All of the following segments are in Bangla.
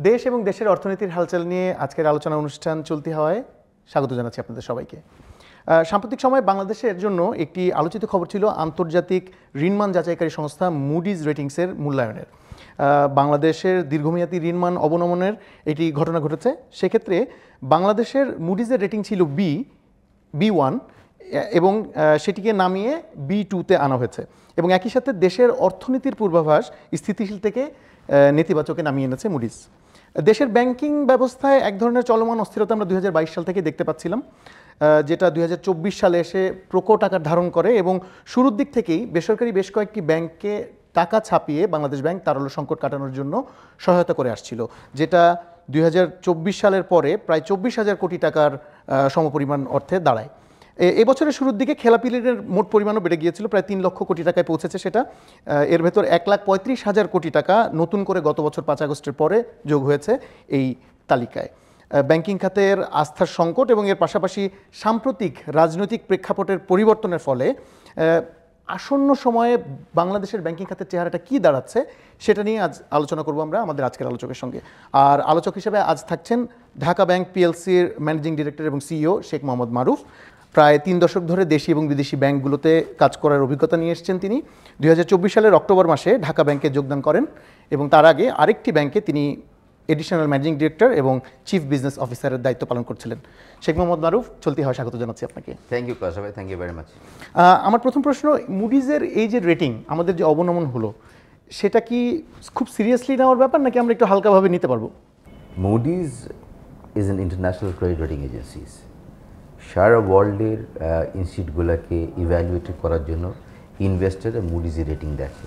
দেশ এবং দেশের অর্থনীতির হালচাল নিয়ে আজকের আলোচনা অনুষ্ঠান চলতি হওয়ায় স্বাগত জানাচ্ছি আপনাদের সবাইকে। সাম্প্রতিক সময়ে বাংলাদেশের জন্য একটি আলোচিত খবর ছিল আন্তর্জাতিক ঋণমান যাচাইকারী সংস্থা মুডিজ রেটিংসের মূল্যায়নের। বাংলাদেশের দীর্ঘমেয়াদী ঋণমান অবনমনের একটি ঘটনা ঘটেছে। সেক্ষেত্রে বাংলাদেশের মুডিজের রেটিং ছিল B1 এবং সেটিকে নামিয়ে B2-তে আনা হয়েছে এবং একই সাথে দেশের অর্থনীতির পূর্বাভাস স্থিতিশীল থেকে নেতিবাচকে নামিয়ে এনেছে মুডিজ। দেশের ব্যাংকিং ব্যবস্থায় এক ধরনের চলমান অস্থিরতা আমরা 2022 সাল থেকে দেখতে পাচ্ছিলাম, যেটা 2024 সালে এসে প্রকট আকার ধারণ করে এবং শুরুর দিক থেকেই বেসরকারি বেশ কয়েকটি ব্যাংকে টাকা ছাপিয়ে বাংলাদেশ ব্যাংক তারল্য সংকট কাটানোর জন্য সহায়তা করে আসছিল, যেটা 2024 সালের পরে প্রায় 24,000 কোটি টাকার সমপরিমাণ অর্থে দাঁড়ায়। এই বছরের শুরুর দিকে খেলাপি ঋণের মোট পরিমাণও বেড়ে গিয়েছিল, প্রায় 3 লক্ষ কোটি টাকায় পৌঁছেছে সেটা। এর ভেতর 1,35,000 কোটি টাকা নতুন করে গত বছর 5 আগস্টের পরে যোগ হয়েছে এই তালিকায়। ব্যাংকিং খাতের আস্থার সংকট এবং এর পাশাপাশি সাম্প্রতিক রাজনৈতিক প্রেক্ষাপটের পরিবর্তনের ফলে আসন্ন সময়ে বাংলাদেশের ব্যাংকিং খাতের চেহারাটা কী দাঁড়াচ্ছে সেটা নিয়ে আজ আলোচনা করব আমরা আমাদের আজকের আলোচকের সঙ্গে। আর আলোচক হিসেবে আজ থাকছেন ঢাকা ব্যাংক পিএলসির ম্যানেজিং ডিরেক্টর এবং সিইও শেখ মোহাম্মদ মারুফ। প্রায় 3 দশক ধরে দেশি এবং বিদেশি ব্যাংকগুলোতে কাজ করার অভিজ্ঞতা নিয়ে এসেছেন তিনি। 2024 সালের অক্টোবর মাসে ঢাকা ব্যাংকে যোগদান করেন এবং তার আগে আরেকটি ব্যাংকে তিনি এডিশনাল ম্যানেজিং ডিরেক্টর এবং চিফ বিজনেস অফিসারের দায়িত্ব পালন করছিলেন। শেখ মোহাম্মদ মারুফ, চলতি হয় স্বাগত জানাচ্ছি আপনাকে। থ্যাংক ইউ কাশা ভাই, থ্যাংক ইউ ভেরি মাচ। আমার প্রথম প্রশ্ন, মুডিজের এই যে রেটিং, আমাদের যে অবনমন হলো, সেটা কি খুব সিরিয়াসলি নেওয়ার ব্যাপার নাকি আমরা একটু হালকাভাবে নিতে পারবো? Moody's is an international credit rating agencies. সারা ওয়ার্ল্ডের ইনস্টিটিউটগুলোকে ইভ্যালুয়েট করার জন্য ইনভেস্টররা মুডিজের রেটিং দেখে।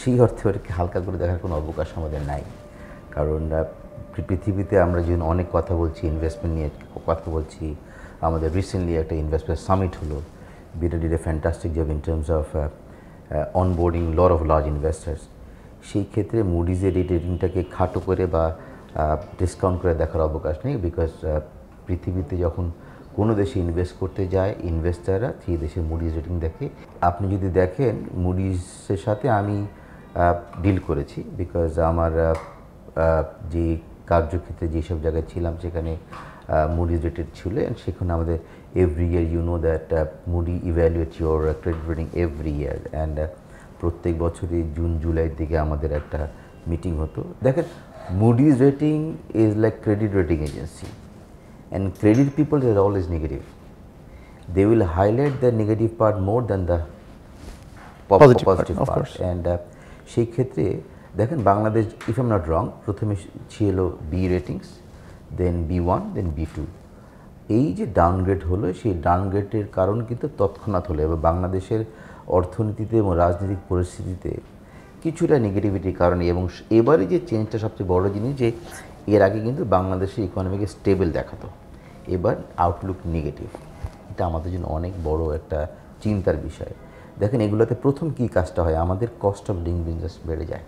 সেই অর্থে ওটাকে হালকা করে দেখার কোনো অবকাশ আমাদের নাই, কারণ পৃথিবীতে আমরা যখন অনেক কথা বলছি, ইনভেস্টমেন্ট নিয়ে কথা বলছি, আমাদের রিসেন্টলি একটা ইনভেস্টমেন্ট সামিট হলো, beta did a fantastic job in terms of onboarding lot of large investors. সেই ক্ষেত্রে মুডিজের এই রেটিংটাকে খাটো করে বা ডিসকাউন্ট করে দেখার অবকাশ নেই, বিকজ পৃথিবীতে যখন কোনো দেশে ইনভেস্ট করতে যায় ইনভেস্টাররা সেই দেশের মুডিজ রেটিং দেখে। আপনি যদি দেখেন মুডিজের সাথে আমি ডিল করেছি, বিকজ আমার যে কার্যক্ষেত্রে যেসব জায়গায় ছিলাম সেখানে মুডিজ রেটেড ছিল, অ্যান্ড সেখানে আমাদের every year you know that Moody evaluate your credit rating every year, and প্রত্যেক বছরই জুন জুলাইয়ের দিকে আমাদের একটা মিটিং হতো। দেখেন, Moody's rating is like credit rating agency, and credit people are always negative. They will highlight the negative part more than the positive part. And সেই ক্ষেত্রে দেখেন Bangladesh, if I'm not wrong, প্রথমে ছিল B ratings, then B1, then B2. এই যে ডাউনগ্রেড হলো, সেই ডাউনগ্রেডের কারণ কিন্তু তৎক্ষণাৎ হলো এবং বাংলাদেশের অর্থনীতিতে এবং রাজনৈতিক পরিস্থিতিতে কিছুটা নেগেটিভিটির কারণে। এবং এবারে যে চেঞ্জটা সবচেয়ে বড় জিনিস, যে এর আগে কিন্তু বাংলাদেশের ইকোনমিকে স্টেবল দেখাতো, এবার আউটলুক নেগেটিভ। এটা আমাদের জন্য অনেক বড় একটা চিন্তার বিষয়। দেখেন, এগুলোতে প্রথম কী কাজটা হয়, আমাদের কস্ট অফ ডুইং বিজনেস বেড়ে যায়।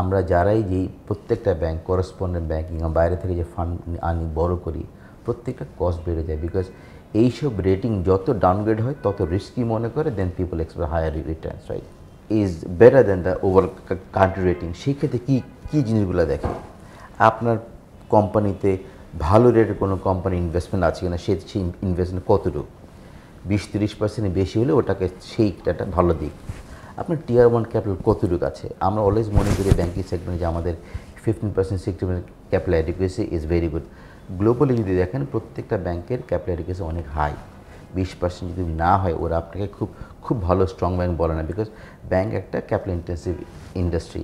আমরা যারাই যেই প্রত্যেকটা ব্যাংক, করেসপন্ডেন্ট ব্যাংকিং, বাইরে থেকে যে ফান্ড আনি বড় করি, প্রত্যেকটা কস্ট বেড়ে যায়, বিকজ এইসব রেটিং যত ডাউনগ্রেড হয় তত রিস্কি মনে করে, then people expect higher returns, right, is better then the over country rating. সেই ক্ষেত্রে কী জিনিসগুলো দেখে, আপনার কোম্পানিতে ভালো রেটের কোনো কোম্পানি ইনভেস্টমেন্ট আছে কিনা, সেই ইনভেস্টমেন্ট কতটুকু, 20-30% বেশি হলে ওটাকে সেইটা ভালো দিক। আপনার টিয়ার 1 ক্যাপিটাল কতটুকু আছে। আমরা অলওয়েজ মনে করি ব্যাঙ্কিং সেগমেন্টে যে আমাদের 15% 60% capital adequacy is very good. Globally যদি দেখেন প্রত্যেকটা ব্যাংকের ক্যাপিটাল অ্যাডিকুয়েসি অনেক হাই। 20% যদি না হয় ওরা আপনাকে খুব ভালো স্ট্রং ব্যাংক বলে না, বিকজ ব্যাংক একটা ক্যাপিটাল ইন্টেন্সিভ ইন্ডাস্ট্রি।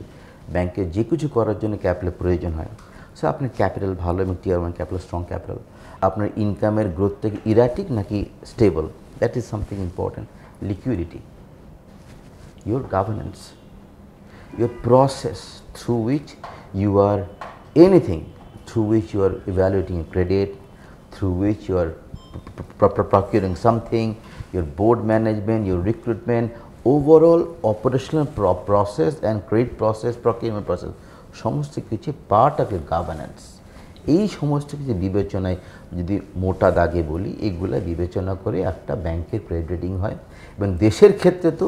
ব্যাংকে যে কিছু করার জন্য ক্যাপিটালের প্রয়োজন হয়। সো আপনার ক্যাপিটাল ভালো এবং টিয়ার 1 ক্যাপিটাল স্ট্রং ক্যাপিটাল। আপনার ইনকামের গ্রোথটা কি ইরাটিক নাকি stable, that is something important. Liquidity, your governance, your process through which you are anything, through which you are evaluating credit, through which you are procuring something, your board management, your recruitment, overall operational process and credit process, procurement process, সমস্ত কিছু পার্ট অফ ইউর গভর্নেন্স। এই সমস্ত কিছু বিবেচনায় যদি মোটা দাগে বলি, এগুলো বিবেচনা করে একটা ব্যাংকের ক্রেডিট রেটিং হয়। এবং দেশের ক্ষেত্রে তো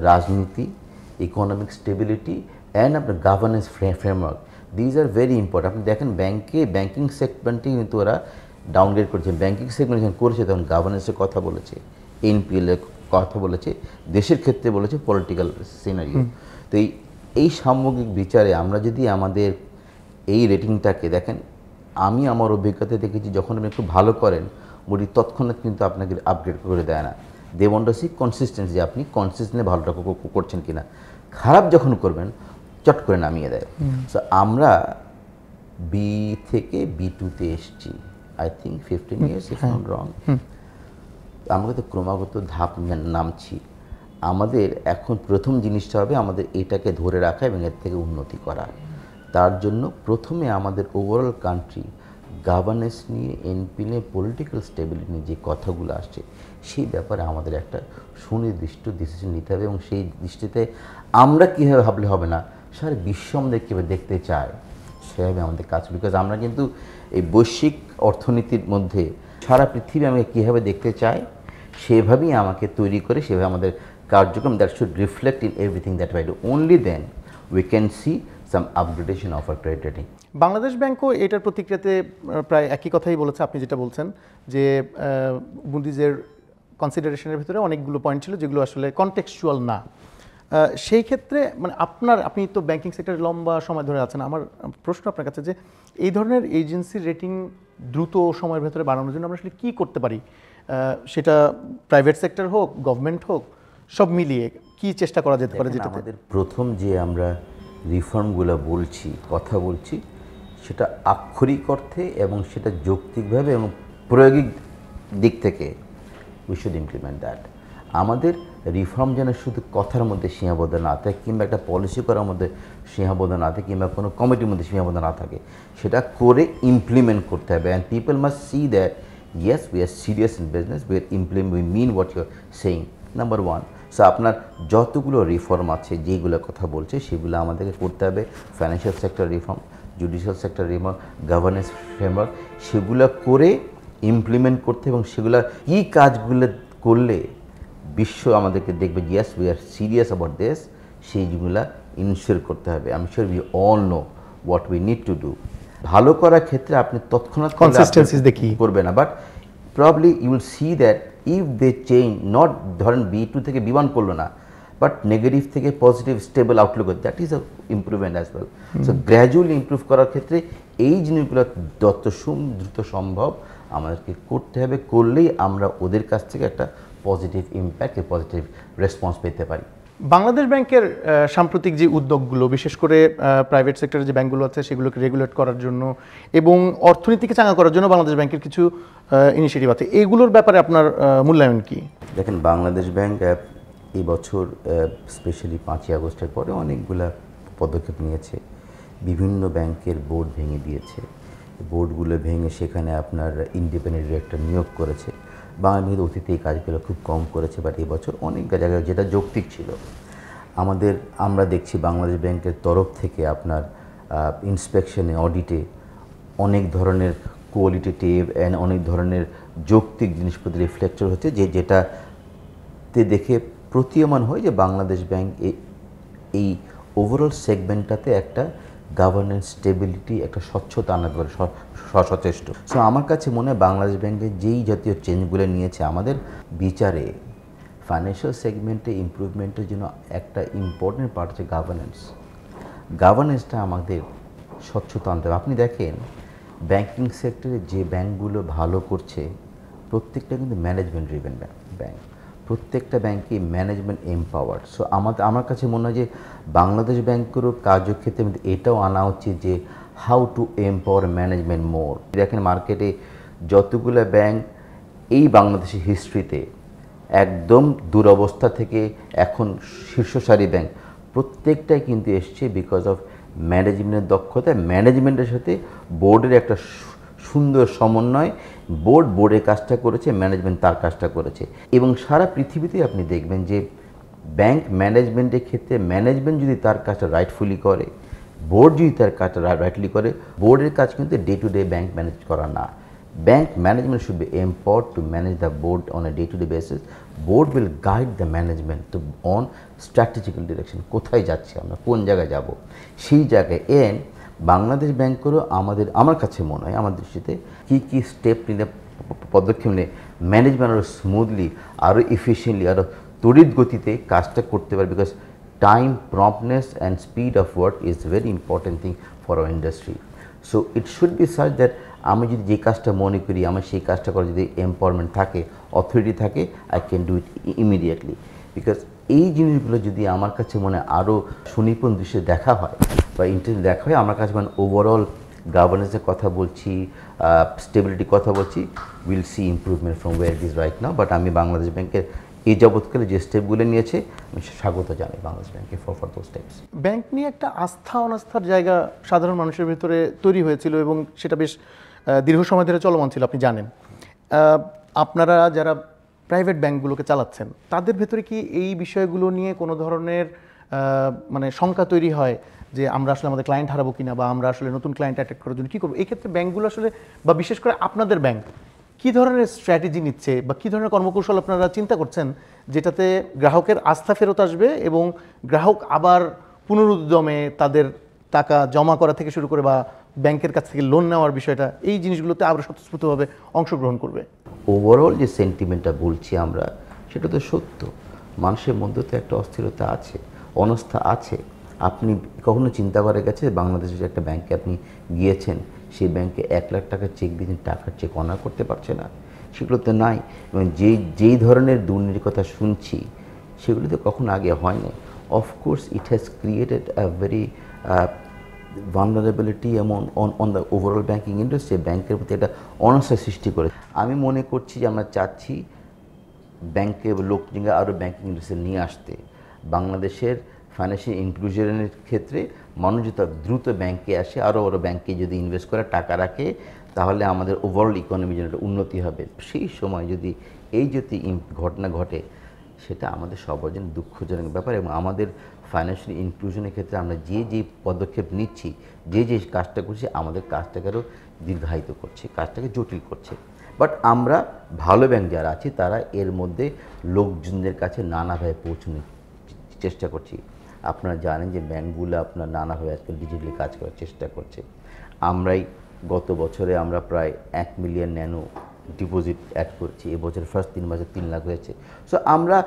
রাজনীতি, ইকোনমিক স্টেবিলিটি অ্যান্ড আপনার governance framework these are very important. আপনি দেখেন ব্যাংকিং সেগমেন্টে কিন্তু ওরা ডাউনগ্রেড করেছে। ব্যাংকিং সেগমেন্ট যখন করেছে তখন গভর্নেন্সের কথা বলেছে, এনপিএল এর কথা বলেছে, দেশের ক্ষেত্রে বলেছে পলিটিক্যাল সিনারিও। তো এই সামগ্রিক বিচারে আমরা যদি আমাদের এই রেটিংটাকে দেখেন, আমি আমার অভিজ্ঞতা দেখেছি যখন আপনি একটু ভালো করেন মুডি তৎক্ষণাৎ কিন্তু আপনাকে আপগ্রেড করে দেয় না। They want to see consistency, যে আপনি কনসিস্টেন্টলি ভালোটা করছেন কিনা। খারাপ যখন করবেন চট করে নামিয়ে দেয়। সো আমরা বি থেকে B2-তে এসছি, I think 15 years if not wrong. আমরা তো ক্রমাগত ধাপ নামছি। আমাদের এখন প্রথম জিনিসটা হবে আমাদের এটাকে ধরে রাখা এবং এর থেকে উন্নতি করা। তার জন্য প্রথমে আমাদের ওভারঅল কান্ট্রি গভর্নেন্স নিয়ে, এনপি নিয়ে, পলিটিক্যাল স্টেবিলিটি নিয়ে যে কথাগুলো আসছে সেই ব্যাপারে আমাদের একটা সুনির্দিষ্ট ডিসিশন নিতে হবে। এবং সেই দৃষ্টিতে আমরা কীভাবে ভাবলে হবে না, সারা বিশ্ব আমাদের কীভাবে দেখতে চায় সেভাবে আমাদের কাজ। বিকজ আমরা কিন্তু এই বৈশ্বিক অর্থনীতির মধ্যে সারা পৃথিবী আমাকে কীভাবে দেখতে চায় সেভাবেই আমাকে তৈরি করে সেভাবে আমাদের কার্যক্রম that should reflect in everything that I do. Only then we can see some upgradation of our credit rating. Bangladesh ব্যাংকও এটার প্রতিক্রিয়াতে প্রায় একই কথাই বলেছে আপনি যেটা বলছেন, যে মুডিজের কনসিডারেশনের ভিতরে অনেকগুলো পয়েন্ট ছিল যেগুলো আসলে কনটেক্সচুয়াল না। সেই ক্ষেত্রে মানে আপনি তো ব্যাংকিং সেক্টরে লম্বা সময় ধরে আছেন, আমার প্রশ্ন আপনার কাছে যে এই ধরনের এজেন্সির রেটিং দ্রুত সময়ের ভেতরে বাড়ানোর জন্য আমরা আসলে কী করতে পারি? সেটা প্রাইভেট সেক্টর হোক, গভর্নমেন্ট হোক, সব মিলিয়ে কি চেষ্টা করা যেতে পারে? যেটা আমাদের প্রথম যে আমরা রিফর্মগুলো কথা বলছি সেটা আক্ষরিক অর্থে এবং সেটা যৌক্তিকভাবে এবং প্রায়োগিক দিক থেকে উই শুড ইমপ্লিমেন্ট দ্যাট। আমাদের রিফর্ম যেন শুধু কথার মধ্যে সীমাবদ্ধ না থাকে, কিংবা একটা পলিসি করার মধ্যে সীমাবদ্ধ না থাকে, কিংবা কোনো কমিটির মধ্যে সীমাবদ্ধ না থাকে, সেটা করে ইমপ্লিমেন্ট করতে হবে। And people must see that yes we are serious in business, we mean what you are saying, number one. So আপনার যতগুলো রিফর্ম আছে যেগুলো কথা বলছে সেগুলো আমাদেরকে করতে হবে। Financial sector reform, judicial sector reform, governance framework, সেগুলো করে ইমপ্লিমেন্ট করতে, এবং সেগুলো কী কাজগুলো করলে বিশ্ব আমাদেরকে দেখবে yes we are serious about this, সেইগুলো ইনশিওর করতে হবে। আমি sure we all know what we need to do. ভালো করার ক্ষেত্রে আপনি তৎক্ষণাৎ কনসিস্টেন্সি দেখি করবে না, but probably you will see that if they change, not ধরেন B2 থেকে B1 করলো না, বাট নেগেটিভ থেকে positive stable outlook, that is a improvement as well. So gradually improve করার ক্ষেত্রে এই জিনিসগুলো যত দ্রুত সম্ভব আমাদেরকে করতে হবে। করলেই আমরা ওদের কাছ থেকে একটা পজিটিভ ইম্প্যাক্ট, পজিটিভ রেসপন্স পেতে পারি। বাংলাদেশ ব্যাংকের সাম্প্রতিক যে উদ্যোগগুলো, বিশেষ করে প্রাইভেট সেক্টরের যে ব্যাংকগুলো আছে সেগুলোকে রেগুলেট করার জন্য এবং অর্থনীতিকে চাঙা করার জন্য বাংলাদেশ ব্যাংকের কিছু ইনিশিয়েটিভ আছে, এগুলোর ব্যাপারে আপনার মূল্যায়ন কি? দেখেন, বাংলাদেশ ব্যাংক এই বছর স্পেশালি 5ই আগস্টের পরে অনেকগুলা পদক্ষেপ নিয়েছে। বিভিন্ন ব্যাংকের বোর্ড ভেঙে দিয়েছে, বোর্ডগুলো ভেঙে সেখানে আপনার ইন্ডিপেন্ডেন্ট ডিরেক্টর নিয়োগ করেছে। বাংলাদেশের অতীতে এই কাজগুলো খুব কম করেছে, বাট এই বছর অনেক জায়গায় যেটা যৌক্তিক ছিল। আমরা দেখছি বাংলাদেশ ব্যাংকের তরফ থেকে আপনার ইন্সপেকশনে, অডিটে অনেক ধরনের কোয়ালিটেটিভ অ্যান্ড অনেক ধরনের যৌক্তিক জিনিসপত্র রিফ্লেক্টর হচ্ছে, যেটাতে দেখে প্রতীয়মান হয় যে বাংলাদেশ ব্যাংক এই ওভারঅল সেগমেন্টটাতে একটা গভর্নেন্স স্টেবিলিটি, একটা স্বচ্ছতা আনার ব্যাপারে সচেষ্ট। সো আমার কাছে মনে হয় বাংলাদেশ ব্যাংকের যেই জাতীয় চেঞ্জগুলো নিয়েছে আমাদের বিচারে ফাইন্যান্সিয়াল সেগমেন্টে ইমপ্রুভমেন্টের জন্য একটা ইম্পর্টেন্ট পার্ট হচ্ছে গভর্নেন্সটা আমাদের স্বচ্ছতা আনতে হবে। আপনি দেখেন ব্যাংকিং সেক্টরে যে ব্যাংকগুলো ভালো করছে প্রত্যেকটা কিন্তু ম্যানেজমেন্ট ড্রিভেন ব্যাংক, প্রত্যেকটা ব্যাংকই ম্যানেজমেন্ট এমপাওয়ার্ড। সো আমার কাছে মনে হয় যে বাংলাদেশ ব্যাংকেরও কার্যক্ষেত্রে এটাও আনা উচিত যে হাউ টু এমপাওয়ার ম্যানেজমেন্ট মোর। দেখেন মার্কেটে যতগুলো ব্যাংক এই বাংলাদেশের হিস্ট্রিতে একদম দুরবস্থা থেকে এখন শীর্ষসারি ব্যাংক, প্রত্যেকটাই কিন্তু এসছে বিকজ অফ ম্যানেজমেন্টের দক্ষতা, ম্যানেজমেন্টের সাথে বোর্ডের একটা সুন্দর সমন্বয়। বোর্ডের কাজটা করেছে, ম্যানেজমেন্ট তার কাজটা করেছে। এবং সারা পৃথিবীতে আপনি দেখবেন যে ব্যাংক ম্যানেজমেন্টের ক্ষেত্রে ম্যানেজমেন্ট যদি তার কাজটা রাইটফুলি করে, বোর্ড যদি তার কাজটা রাইটলি করে, বোর্ডের কাজ কিন্তু day to day bank manage করা না। Bank management should be empowered to manage the board on a day-to-day basis. Board will guide the management on strategical direction. কোথায় যাচ্ছি আমরা, কোন জায়গায় যাব, সেই জায়গায়। বাংলাদেশ ব্যাংকেরও আমার কাছে মনে হয় আমার দৃষ্টিতে কী স্টেপ নিলে পদক্ষেপ নিয়ে ম্যানেজমেন্ট আরও স্মুথলি আরও এফিসিয়েন্টলি আরও তড়িৎ গতিতে কাজটা করতে পারে, because time promptness and speed of work is very important thing for our industry. So it should be such that আমি যদি যে কাজটা মনে করি আমার সেই কাজটা করার যদি এম্পাওয়ারমেন্ট থাকে, অথরিটি থাকে, I can do it immediately. Because এই জিনিসগুলো যদি আমার কাছে মনে আরও সুনিপুণ দৃশ্যে দেখা হয় বা ইন্টারনেট দেখা হয়, আমার কাছে মানে ওভারঅল গভর্নেন্সের কথা বলছি, স্টেবিলিটির কথা বলছি, will see improvement from war it is right now. But আমি বাংলাদেশ ব্যাংকের এই যাবৎকালে যে স্টেপগুলো নিয়েছে আমি স্বাগত জানাই বাংলাদেশ ব্যাংকে ফর দোজ স্টেপস। ব্যাংক নিয়ে একটা আস্থা অনাস্থার জায়গা সাধারণ মানুষের ভিতরে তৈরি হয়েছিল এবং সেটা বেশ দীর্ঘ সময় ধরে চলমান ছিল, আপনি জানেন। আপনারা যারা প্রাইভেট ব্যাংকগুলোকে চালাচ্ছেন তাদের ভেতরে কি এই বিষয়গুলো নিয়ে কোনো ধরনের মানে শঙ্কা তৈরি হয় যে আমরা আসলে আমাদের ক্লায়েন্ট হারাবো কিনা, বা আমরা আসলে নতুন ক্লায়েন্ট অ্যাট্রাক্ট করার জন্য কী করবো? এই ক্ষেত্রে ব্যাংকগুলো আসলে, বা বিশেষ করে আপনাদের ব্যাংক কী ধরনের স্ট্র্যাটেজি নিচ্ছে বা কী ধরনের কর্মকৌশল আপনারা চিন্তা করছেন যেটাতে গ্রাহকের আস্থা ফেরত আসবে এবং গ্রাহক আবার পুনরুদ্যমে তাদের টাকা জমা করা থেকে শুরু করে বা ব্যাংকের কাছ থেকে লোন নেওয়ার বিষয়টা, এই জিনিসগুলোতে আবার স্বতঃস্ফূর্তভাবে অংশগ্রহণ করবে? ওভারঅল যে সেন্টিমেন্টটা বলছি আমরা, সেটা তো সত্য। মানুষের মধ্যে তো একটা অস্থিরতা আছে, অনাস্থা আছে। আপনি কখনো চিন্তা করে গেছে বাংলাদেশের একটা ব্যাংকে আপনি গিয়েছেন, সেই ব্যাংকে 1 লাখ টাকার চেক দিয়েছেন, টাকার চেক অনার করতে পারছে না? সেগুলো তো নাই। এবং যেই ধরনের দুর্নীতির কথা শুনছি সেগুলো তো কখনো আগে হয়নি। Of course it has created a very vulnerability এমন on the overall banking industry, ব্যাংকের প্রতি একটা অনাস্থা সৃষ্টি করে। আমি মনে করছি যে আমরা চাচ্ছি ব্যাংকে লোকজনকে আরও ব্যাংকিং ইন্ডাস্ট্রি নিয়ে আসতে। বাংলাদেশের ফাইন্যান্সিয়াল ইনক্লুশনের ক্ষেত্রে মানুষ যদি দ্রুত ব্যাংকে আসে, আরও ব্যাংকে যদি ইনভেস্ট করে টাকা রাখে, তাহলে আমাদের ওভারঅল ইকোনমির জন্য উন্নতি হবে। সেই সময় যদি ঘটনা ঘটে, সেটা আমাদের সবার জন্য দুঃখজনক ব্যাপার। এবং আমাদের ফাইন্যান্সিয়াল ইনক্লুশনের ক্ষেত্রে আমরা যে পদক্ষেপ নিচ্ছি, যে কাজটা করছি, আমাদের কাজটাকে আরও দীর্ঘায়িত করছে, কাজটাকে জটিল করছে। বাট আমরা ভালো ব্যাংক যারা আছি তারা এর মধ্যে লোকজনদের কাছে নানাভাবে পৌঁছানোর চেষ্টা করছি। আপনারা জানেন যে ব্যাংকগুলো আপনার নানাভাবে আজকাল ডিজিটালি কাজ করার চেষ্টা করছে। আমরাই গত বছরে আমরা প্রায় 1 মিলিয়ন ন্যানো ডিপোজিট অ্যাড করছি। এবছর ফার্স্ট 3 মাসে 3 লাখ হয়েছে। সো আমরা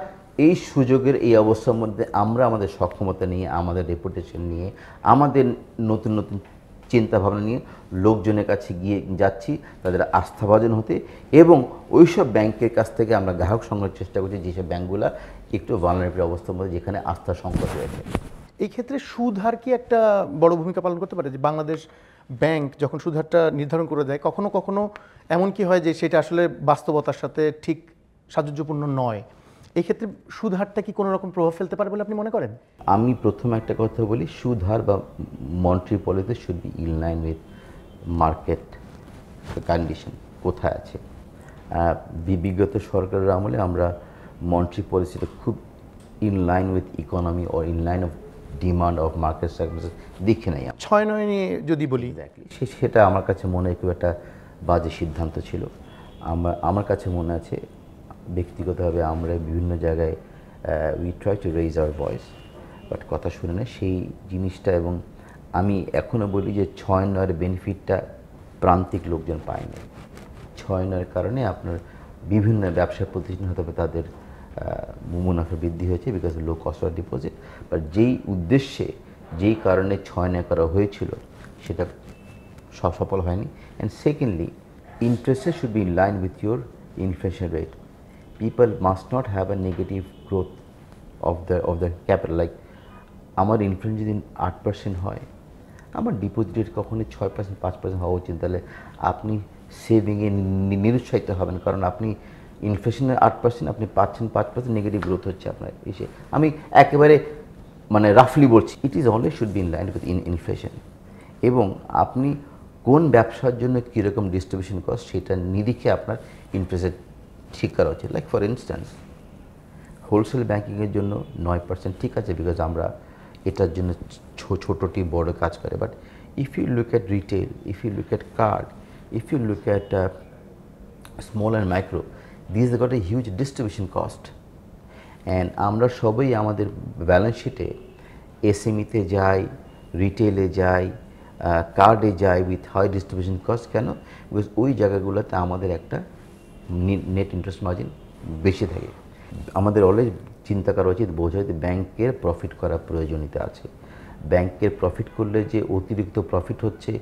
এই সুযোগের এই অবস্থার মধ্যে আমরা আমাদের সক্ষমতা নিয়ে, আমাদের রেপুটেশন নিয়ে, আমাদের নতুন নতুন চিন্তাভাবনা নিয়ে লোকজনের কাছে যাচ্ছি তাদের আস্থাভাজন হতে, এবং ওইসব ব্যাংকের কাছ থেকে আমরা গ্রাহক সংগ্রহের চেষ্টা করছি যেসব ব্যাংকগুলো একটু ভালনারেবল অবস্থার মধ্যে, যেখানে আস্থার সংকট রয়েছে। এই ক্ষেত্রে সুদ হার কি একটা বড় ভূমিকা পালন করতে পারে? যে বাংলাদেশ ব্যাংক যখন সুদ হারটা নির্ধারণ করে দেয়, কখনো কখনো এমন কি হয় যে সেটা আসলে বাস্তবতার সাথে ঠিক সাযুজ্যপূর্ণ নয়? এই ক্ষেত্রে সুদ হারটা কি কোনো রকম প্রভাব ফেলতে পারে বলে আপনি মনে করেন? আমি প্রথম একটা কথা বলি, সুদ হার বা monetary policy should be in line with market condition কোথায় আছে। বিগত সরকারের আমলে আমরা মনিটারি পলিসিটা খুব ইন লাইন উইথ ইকোনমি ও in line of demand of market services দেখে নাই। 6-9 নিয়ে যদি বলি, সেটা আমার কাছে মনে হয় খুব একটা বাজে সিদ্ধান্ত ছিল। আমার কাছে মনে আছে ব্যক্তিগতভাবে আমরা বিভিন্ন জায়গায় we try to raise hour voice, but কথা শুনে না সেই জিনিসটা। এবং আমি এখনও বলি যে 6-9 বেনিফিটটা প্রান্তিক লোকজন পায়নি। 6-9 কারণে আপনার বিভিন্ন ব্যবসা প্রতিষ্ঠান হতে হবে তাদের মুনাফা বৃদ্ধি হয়েছে because low cost of deposit. But যেই উদ্দেশ্যে যেই কারণে 6-9 করা হয়েছিল সেটা সফল হয়নি। And secondly, interest rate should be in line with your inflation rate. People must not have a negative growth of the capital. Like আমার ইনফ্লেশন যদি 8% হয়, আমার ডিপোজিট রেট কখনোই 6%, 5% হওয়া উচিত। তাহলে আপনি সেভিংয়ে নিরুৎসাহিত হবেন, কারণ আপনি ইনফ্লেশনের 8%, আপনি পাচ্ছেন 5% নেগেটিভ গ্রোথ হচ্ছে আপনার এসে। আমি একেবারে মানে রাফলি বলছি, it is always should be in line with inflation. এবং আপনি কোন ব্যবসার জন্য কীরকম ডিস্ট্রিবিউশন কস্ট সেটা নিরিখে আপনার ইন্টারেস্ট রেট ঠিক করা উচিত। লাইক ফর ইনস্ট্যান্স, হোলসেল ব্যাঙ্কিংয়ের জন্য 9% ঠিক আছে, বিকজ আমরা এটার জন্য ছোটোটি বড় কাজ করে। But if you look at retail, if you look at card, if you look at small and micro, this got a huge distribution cost. And আমরা সবাই আমাদের ব্যালেন্স শিটে এসএমইতে যাই, রিটেলে যাই, কার্ডে যায় উইথ হাই ডিস্ট্রিবিউশন কস্ট। কেন? বিকজ ওই জায়গাগুলোতে আমাদের একটা নেট ইন্টারেস্ট মার্জিন বেশি থাকে। আমাদের অলওয়েজ চিন্তা করা উচিত, বোঝা উচিত ব্যাংকের প্রফিট করার প্রয়োজনীয়তা আছে। ব্যাংকের প্রফিট করলে যে অতিরিক্ত প্রফিট হচ্ছে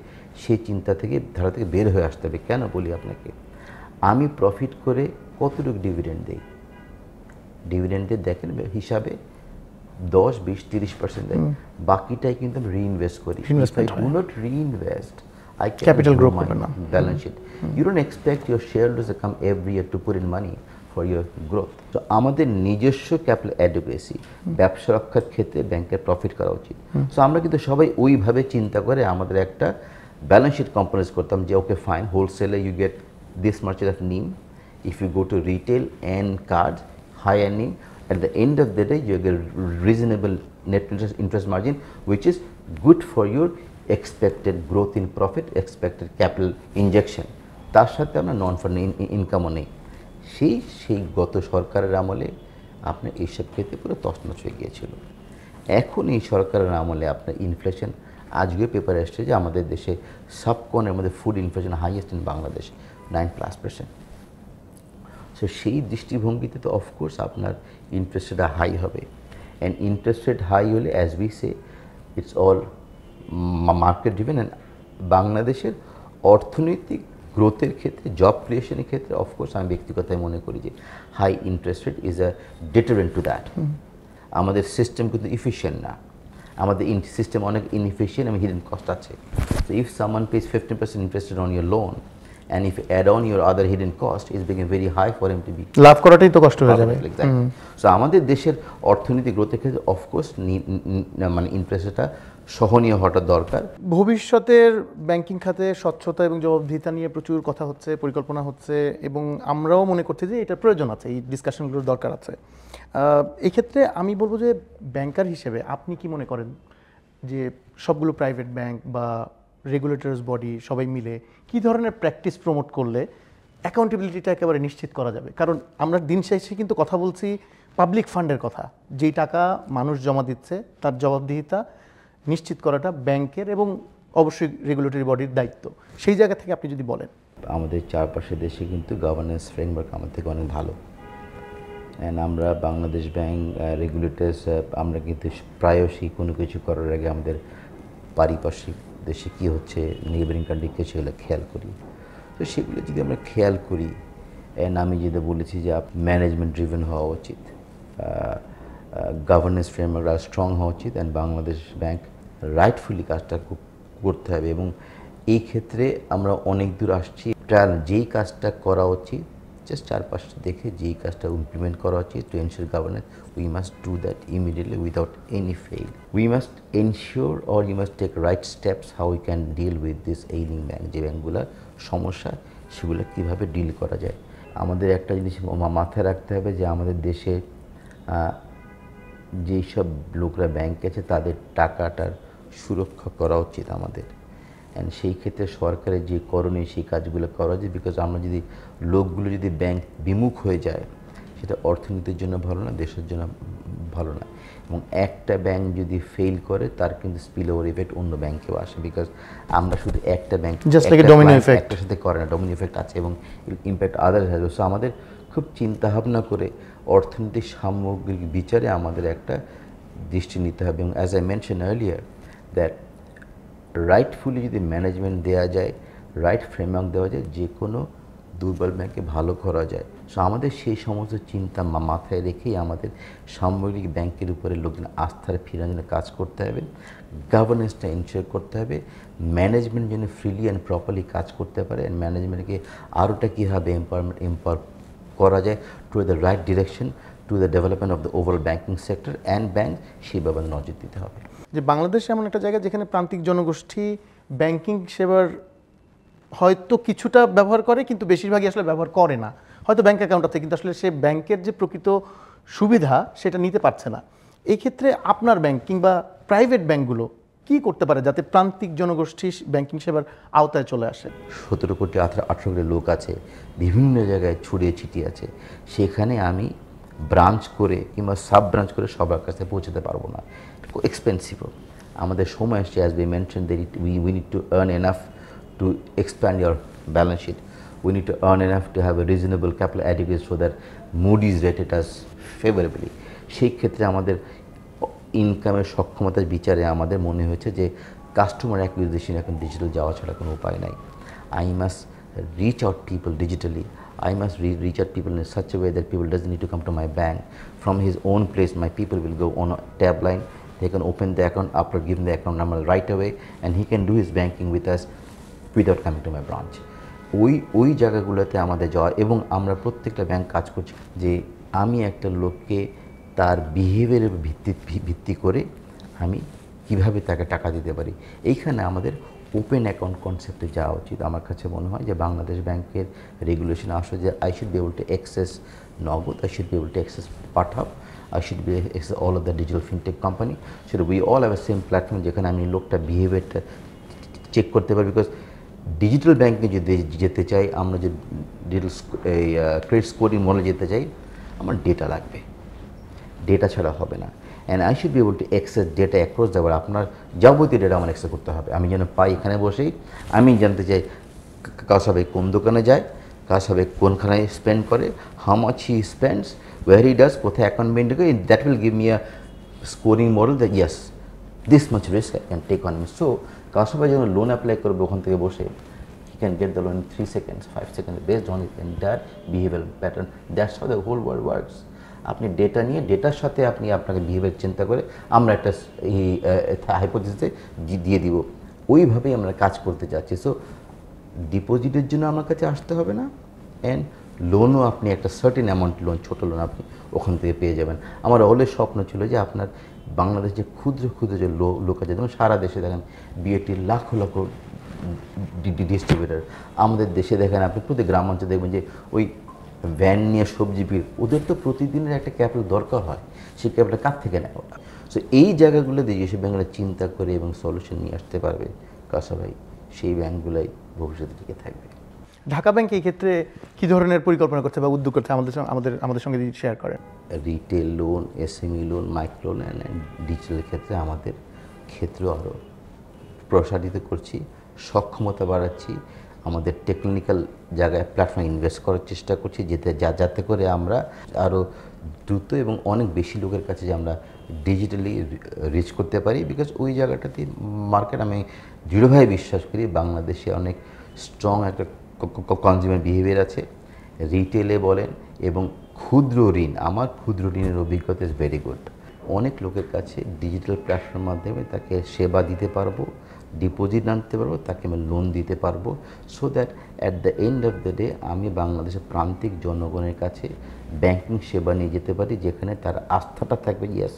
সেই চিন্তা থেকে ধারা থেকে বের হয়ে আসতে হবে। কেন বলি আপনাকে, আমি প্রফিট করে কতটুকু ডিভিডেন্ড দেই, ডিভিডেন্ডের দেখেন হিসাবে 10, 20, 30% দেয়, বাকিটাই কিন্তু আমি রিইনভেস্ট করি। If I do not reinvest, I cannot Capital grow grow my করবে না। balance sheet. You don't expect your shareholders to come every year to put in money for your growth. তো আমাদের নিজস্ব ক্যাপিটাল অ্যাডিকুয়েসি, ব্যবসা রক্ষার ক্ষেত্রে ব্যাংকের প্রফিট করা উচিত। সো আমরা কিন্তু সবাই ওইভাবে চিন্তা করে আমাদের একটা ব্যালেন্স শিট কম্পোজ করতাম যে ওকে ফাইন, হোলসেলে you get this much of NIM. If you go to retail and card, higher NIM, at the end of the day you get reasonable net interest margin, which is good for your expected growth in profit, expected capital injection. তার সাথে আমরা নন ফান্ড ইনকামও নেই। সেই গত সরকারের আমলে আপনার এইসব ক্ষেত্রে পুরো তছনছ হয়ে গিয়েছিল। এখন এই সরকারের আমলে আপনার ইনফ্লেশন, আজকে পেপারে এসছে যে আমাদের দেশে সাবকনের মধ্যে food inflation highest in Bangladesh, 9+%। So সেই দৃষ্টিভঙ্গিতে তো অফকোর্স আপনার ইন্টারেস্ট রেট হাই হবে, অ্যান্ড ইন্টারেস্ট রেট হাই হলে as we say it's all market driven. And বাংলাদেশের অর্থনৈতিক গ্রোথের ক্ষেত্রে, জব ক্রিয়েশনের ক্ষেত্রে অফকোর্স আমি ব্যক্তিগতভাবে মনে করি যে high interest rate is a deterrent to that. আমাদের সিস্টেম কিন্তু ইফিশিয়েন্ট না, আমাদের সিস্টেম অনেক ইনএফিশিয়েন্ট এবং হিডেন কস্ট আছে। So if someone pays 15% interest on your loan, and if you add on your other hidden cost, is becoming very high for him to be লাভ করাটাই তো কষ্ট হয়ে যাবে। সো আমাদের দেশের অর্থনৈতিক গ্রোথের ক্ষেত্রে অফকোর্স মানে ইন্টারেস্টটা সহনীয় হওয়াটা দরকার। ভবিষ্যতের ব্যাংকিং খাতে স্বচ্ছতা এবং জবাবদিহিতা নিয়ে প্রচুর কথা হচ্ছে, পরিকল্পনা হচ্ছে, এবং আমরাও মনে করছি যে এটা প্রয়োজন আছে, এই ডিসকাশনগুলোর দরকার আছে। এই ক্ষেত্রে আমি বলবো যে ব্যাংকার হিসেবে আপনি কি মনে করেন যে সবগুলো প্রাইভেট ব্যাংক বা রেগুলেটরস বডি সবাই মিলে কী ধরনের প্র্যাকটিস প্রমোট করলে অ্যাকাউন্টেবিলিটিটা একেবারে নিশ্চিত করা যাবে? কারণ আমরা দিন শেষে কিন্তু কথা বলছি পাবলিক ফান্ডের কথা, যেই টাকা মানুষ জমা দিচ্ছে তার জবাবদিহিতা নিশ্চিত করাটা ব্যাংকের এবং অবশ্যই রেগুলেটরি বডির দায়িত্ব। সেই জায়গা থেকে আপনি যদি বলেন। আমাদের চারপাশে দেশে কিন্তু গভর্নেন্স ফ্রেমওয়ার্ক আমাদের থেকে অনেক ভালো, অ্যান্ড আমরা বাংলাদেশ ব্যাংক রেগুলেটরস আমরা কিন্তু প্রায়শই কোনো কিছু করার আগে আমাদের পারিপার্শ্বিক দেশে কী হচ্ছে, নেইবারিং কান্ট্রি কী, সেগুলো খেয়াল করি। তো সেগুলো যদি আমরা খেয়াল করি, অ্যান্ড আমি যেটা বলেছি যে ম্যানেজমেন্ট ড্রিভেন হওয়া উচিত, গভর্নেন্স ফ্রেমওয়ার্ক আর স্ট্রং হওয়া উচিত, অ্যান্ড বাংলাদেশ ব্যাংক রাইটফুলি কাজটা করতে হবে। এবং এই ক্ষেত্রে আমরা অনেক দূর আসছি। ট্রায়াল যেই কাজটা করা উচিত, জাস্ট চারপাশটা দেখে যেই কাজটা ইমপ্লিমেন্ট করা উচিত to ensure governance, we must do that immediately without any fail. We must ensure or you must take right steps how we can deal with this ailing bank. যে ব্যাংকগুলোর সমস্যা সেগুলো কীভাবে ডিল করা যায়। আমাদের একটা জিনিস মাথায় রাখতে হবে যে আমাদের দেশে যেই সব লোকরা ব্যাংকে আছে তাদের টাকাটার সুরক্ষা করা উচিত আমাদের, অ্যান্ড সেই ক্ষেত্রে সরকারের যে করণীয় সেই কাজগুলো করা উচিত। বিকজ আমরা যদি লোকগুলো যদি ব্যাংক বিমুখ হয়ে যায়, সেটা অর্থনীতির জন্য ভালো না, দেশের জন্য ভালো না। এবং একটা ব্যাংক যদি ফেল করে তার কিন্তু স্পিল ওভার ইফেক্ট অন্য ব্যাংকেও আসে। বিকজ আমরা শুধু একটা ব্যাংক একটার সাথে করে না, ডোমিনো ইফেক্ট আছে এবং ইম্প্যাক্ট আদার্স আছে। সো আমাদের খুব চিন্তাভাবনা করে অর্থনৈতিক সামগ্রিক বিচারে আমাদের একটা দৃষ্টি নিতে হবে। এবং as I mention earlier that rightfully যদি ম্যানেজমেন্ট দেওয়া যায়, রাইট ফ্রেমওয়ার্ক দেওয়া যায়, যে কোনো দুর্বল ব্যাংকে ভালো করা যায়। সো আমাদের সেই সমস্ত চিন্তা মাথায় রেখেই আমাদের সামগ্রিক ব্যাংকের উপরে লোকজন আস্থার ফিরানোর জন্য কাজ করতে হবে, গভর্নেন্সটা এনশিওর করতে হবে, ম্যানেজমেন্ট যেন ফ্রিলি অ্যান্ড প্রপারলি কাজ করতে পারে, অ্যান্ড ম্যানেজমেন্টকে আরোটা কীভাবে এম্পাওয়ার করা যায় to the right direction to the development of the overall banking sector and bank, সেই ব্যাপারে নজর দিতে হবে। যে বাংলাদেশ এমন একটা জায়গা যেখানে প্রান্তিক জনগোষ্ঠী ব্যাংকিং সেবার হয়তো কিছুটা ব্যবহার করে, কিন্তু বেশিরভাগই আসলে ব্যবহার করে না। হয়তো ব্যাংক অ্যাকাউন্ট আছে, কিন্তু আসলে সে ব্যাংকের যে প্রকৃত সুবিধা সেটা নিতে পারছে না। এই ক্ষেত্রে আপনার ব্যাংক কিংবা প্রাইভেট ব্যাংকগুলো কি করতে পারে যাতে প্রান্তিক জনগোষ্ঠী ব্যাংকিং সেবার আওতায় চলে আসে? 17 কোটি 18 কোটি লোক আছে, বিভিন্ন জায়গায় ছড়িয়ে ছিটিয়ে আছে। সেখানে আমি ব্রাঞ্চ করে কিংবা সাব ব্রাঞ্চ করে সবার কাছে পৌঁছাতে পারবো না, এক্সপেন্সিভও। আমাদের সময় আসছে, as we mention that we need to earn enough to expand your balance sheet. We need to earn enough to have a reasonable capital adequacy so that Moody's rated us favorably. সেই ক্ষেত্রে আমাদের ইনকামের সক্ষমতার বিচারে আমাদের মনে হয়েছে যে কাস্টমার অ্যাকুইজিশন এখন ডিজিটাল যাওয়া ছাড়া কোনো উপায় নাই। I must reach out people digitally. I must reach out people in such a way that people doesn't need to come to my bank. From his own place, my people will go on a tab line. They can open the account after giving the account number right away, and he can do his banking with us without coming to my branch. ওই জায়গাগুলোতে আমাদের যাওয়া, এবং আমরা প্রত্যেকটা ব্যাংক কাজ করছি যে আমি একটা লোককে তার বিহেভিয়ারের ভিত্তি করে আমি কিভাবে তাকে টাকা দিতে পারি। এইখানে আমাদের ওপেন অ্যাকাউন্ট কনসেপ্টে যাওয়া উচিত। আমার কাছে মনে হয় যে বাংলাদেশ ব্যাংকের রেগুলেশন আসলে যে I should be able to access Nagad, I should be able to access Pathao, I should be access all of the digital fintech company. So we all have a same platform যেখানে আমি লোকটা বিহেভিয়ারটা চেক করতে পারি। বিকজ ডিজিটাল ব্যাংকে যদি যেতে চাই, আমরা যে ডিজিটাল ক্রেডিট স্কোরিং মডেলে যেতে চাই, আমার ডেটা লাগবে, ডেটা ছাড়া হবে না। And I should be able to access data across the world. আপনার যাবতীয় ডেটা আমার অ্যাক্সেস করতে হবে। আমি যেন পাই এখানে বসেই আমি জানতে চাই কাসাবে কোন দোকানে যায়, কাসাবে কোনখানে স্পেন্ড করে, how much he spends, where he does, কোথায় অ্যাকাউন্ট মেনটেন করে। That will give me a scoring model that yes this much risk I can take on me. So customer যখন লোন অ্যাপ্লাই করবে ওখান থেকে বসে, he can get the loan in 3 seconds, 5 seconds based on that behaviour pattern. That's how the whole world works. আপনি ডেটা নিয়ে, ডেটার সাথে আপনি আপনাকে বিহেভিয়ার চিন্তা করে আমরা একটা হাইপোথিসিসে দিয়ে দিব, ওইভাবেই আমরা কাজ করতে চাচ্ছি। সো ডিপোজিটের জন্য আমার কাছে আসতে হবে না, অ্যান্ড লোনও আপনি একটা সার্টেন অ্যামাউন্ট লোন, ছোটো লোন আপনি ওখান থেকে পেয়ে যাবেন। আমার অলরেডি স্বপ্ন ছিল যে আপনার বাংলাদেশ যে ক্ষুদ্র ক্ষুদ্র যে লোক আছে, যেমন সারা দেশে দেখেন বিএটির লাখ লাখ ডিস্ট্রিবিউটার, আমাদের দেশে দেখেন আপনি প্রতি গ্রামাঞ্চলে দেখবেন যে ওই ভ্যান নিয়ে সবজি ভিড়, ওদের তো প্রতিদিনের একটা ক্যাপিটাল দরকার হয়, সেই ক্যাপিটাল কার থেকে নেয় ওরা। সো এই জায়গাগুলো দিয়ে যেসব ব্যাংকগুলো চিন্তা করে এবং সলিউশন নিয়ে আসতে পারবে কাসা ভাই, সেই ব্যাংকগুলোই ভবিষ্যতে টিকে থাকবে। ঢাকা ব্যাংক এই ক্ষেত্রে কী ধরনের পরিকল্পনা করছে বা উদ্যোগ করছে আমাদের সঙ্গে যদি শেয়ার করেন? Retail loan, SME loan, micro loan and digital ক্ষেত্রে আমাদের ক্ষেত্র আরও প্রসারিত করছি, সক্ষমতা বাড়াচ্ছি, আমাদের টেকনিক্যাল জায়গায় প্ল্যাটফর্মে ইনভেস্ট করার চেষ্টা করছি, যাতে করে আমরা আরও দ্রুত এবং অনেক বেশি লোকের কাছে যে আমরা ডিজিটালি রিচ করতে পারি। বিকজ ওই জায়গাটাতে মার্কেট, আমি দৃঢ়ভাবে বিশ্বাস করি বাংলাদেশে অনেক স্ট্রং একটা কনজিউমার বিহেভিয়ার আছে, রিটেলে বলেন এবং ক্ষুদ্র ঋণ। আমার ক্ষুদ্র ঋণের অভিজ্ঞতা ইজ ভেরি গুড। অনেক লোকের কাছে ডিজিটাল প্ল্যাটফর্মের মাধ্যমে তাকে সেবা দিতে পারবো, ডিপোজিট আনতে পারবো, তাকে আমি লোন দিতে পারবো, so that at the end of the day আমি বাংলাদেশের প্রান্তিক জনগণের কাছে ব্যাংকিং সেবা নিয়ে যেতে পারি, যেখানে তার আস্থাটা থাকবে ইয়েস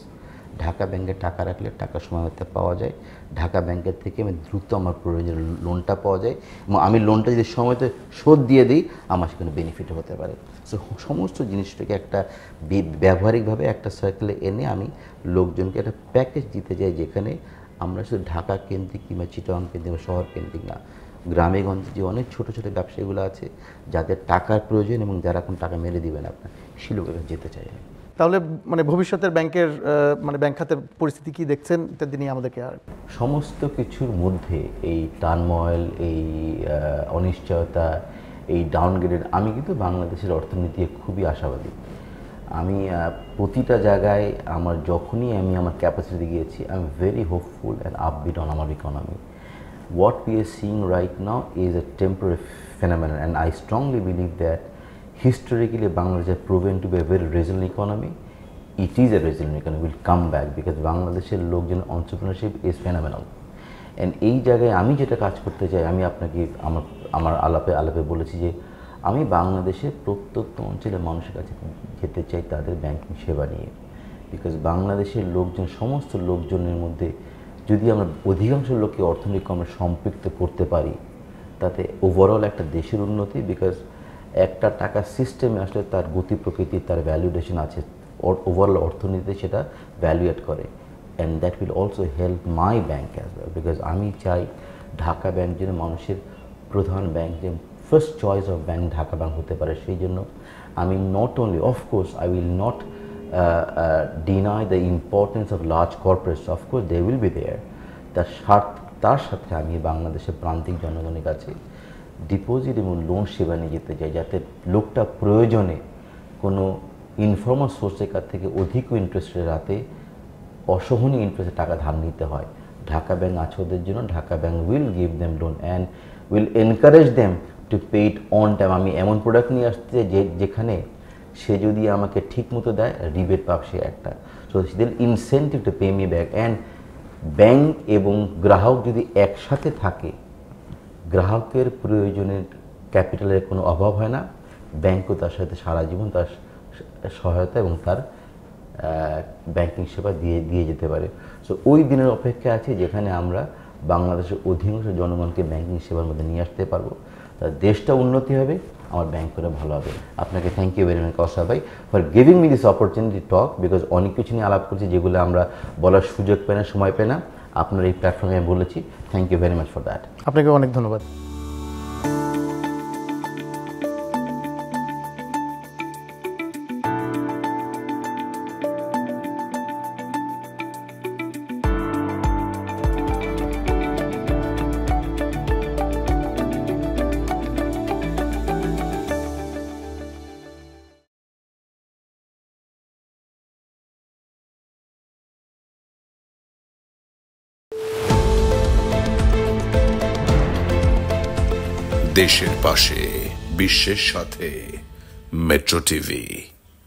ঢাকা ব্যাংকে টাকা রাখলে টাকা সময় মতো পাওয়া যায়, ঢাকা ব্যাংকের থেকে আমি দ্রুত আমার প্রয়োজনীয় লোনটা পাওয়া যায়, এবং আমি লোনটা যদি সময়তে শোধ দিয়ে দিই আমার সেখানে বেনিফিট হতে পারে। সো সমস্ত জিনিসটাকে একটা ব্যবহারিকভাবে একটা সার্কেলে এনে আমি লোকজনকে একটা প্যাকেজ দিতে চাই, যেখানে আমরা শুধু ঢাকা কেন্দ্রিক কিংবা চিটাগাং কেন্দ্রিক বা শহর কেন্দ্রিক না, গ্রামে গঞ্জে যে অনেক ছোটো ছোটো ব্যবসায়ীগুলো আছে যাদের টাকার প্রয়োজন এবং যারা এখন টাকা মেরে দিবেন আপনার, সেই লোকের কাছে যেতে চাই। তাহলে মানে ভবিষ্যতের ব্যাংকের মানে ব্যাংক খাতের পরিস্থিতি কি দেখছেন ইত্যাদি নিয়ে আমাদেরকে আর সমস্ত কিছুর মধ্যে এই টার্ময়েল, এই অনিশ্চয়তা, এই ডাউনগ্রেড, আমি কিন্তু বাংলাদেশের অর্থনীতি খুবই আশাবাদী। আমি প্রতিটা জায়গায় আমার যখনই আমি আমার ক্যাপাসিটি গিয়েছি, I am very hopeful and upbeat on আমার economy. What we are seeing right now is a temporary phenomenon, and I strongly believe that historically Bangladesh has proven to be a very resilient economy. It is a resilient economy, will come back because বাংলাদেশের লোকজন entrepreneurship is phenomenal. And এই জায়গায় আমি যেটা কাজ করতে চাই, আমি আপনাকে আমার আলাপে বলেছি যে আমি বাংলাদেশের প্রত্যন্ত অঞ্চলের মানুষের কাছে যেতে চাই তাদের ব্যাংকিং সেবা নিয়ে। বিকজ বাংলাদেশের লোকজন, সমস্ত লোকজনের মধ্যে যদি আমরা অধিকাংশ লোককে অর্থনৈতিক আমরা সম্পৃক্ত করতে পারি, তাতে ওভারঅল একটা দেশের উন্নতি। বিকজ একটা টাকা সিস্টেমে আসলে তার গতি প্রকৃতি, তার ভ্যালুয়েশন আছে, ওভারঅল অর্থনীতিতে সেটা ভ্যালুয়েট করে, and that will also help my bank as well. Because আমি চাই ঢাকা ব্যাংক যেন মানুষের প্রধান ব্যাংক, যে first choice of bank Dhaka bank হতে পারে। সেই জন্য আমি not only, of course I will not deny the importance of large corporates. Of course they will be there, তার সাথে আমি বাংলাদেশের প্রান্তিক জনগণের কাছে ডিপোজিট এবং লোন সেবা নিয়ে যেতে চাই, যাতে লোকটা প্রয়োজনে কোনো ইনফর্মাল সোর্সের কাছ থেকে অধিক ইন্টারেস্টের রাতে অসহনীয় ইন্টারেস্টে টাকা ধার নিতে হয়। ঢাকা ব্যাংক আছে ওদের জন্য। Dhaka bank will give them loan and will encourage them to pay it on time. আমি এমন প্রোডাক্ট নিয়ে আসতে যেখানে সে যদি আমাকে ঠিক মতো দেয়, রিবেট পাবে সে একটা। সো দিল incentive to pay me back. And bank এবং গ্রাহক যদি একসাথে থাকে, গ্রাহকের প্রয়োজনের ক্যাপিটালের কোনো অভাব হয় না, ব্যাংকও তার সাথে সারা জীবন তার সহায়তা এবং তার ব্যাংকিং সেবা দিয়ে যেতে পারে। সো ওই দিনের অপেক্ষা আছে যেখানে আমরা বাংলাদেশের অধিকাংশ জনগণকে ব্যাংকিং সেবার মধ্যে নিয়ে আসতে পারবো। তার দেশটা উন্নতি হবে, আমার ব্যাংকটা ভালো হবে। আপনাকে thank you very much Kawsar ভাই for giving me this opportunity talk, because অনেক কিছু নিয়ে আলাপ করছি যেগুলো আমরা বলার সুযোগ পাই না, সময় পাই না। আপনার এই প্ল্যাটফর্মে আমি বলেছি, thank you very much for that. আপনাকে অনেক ধন্যবাদ। দেশের পাশে, বিশ্বের সাথে, মেট্রো টিভি।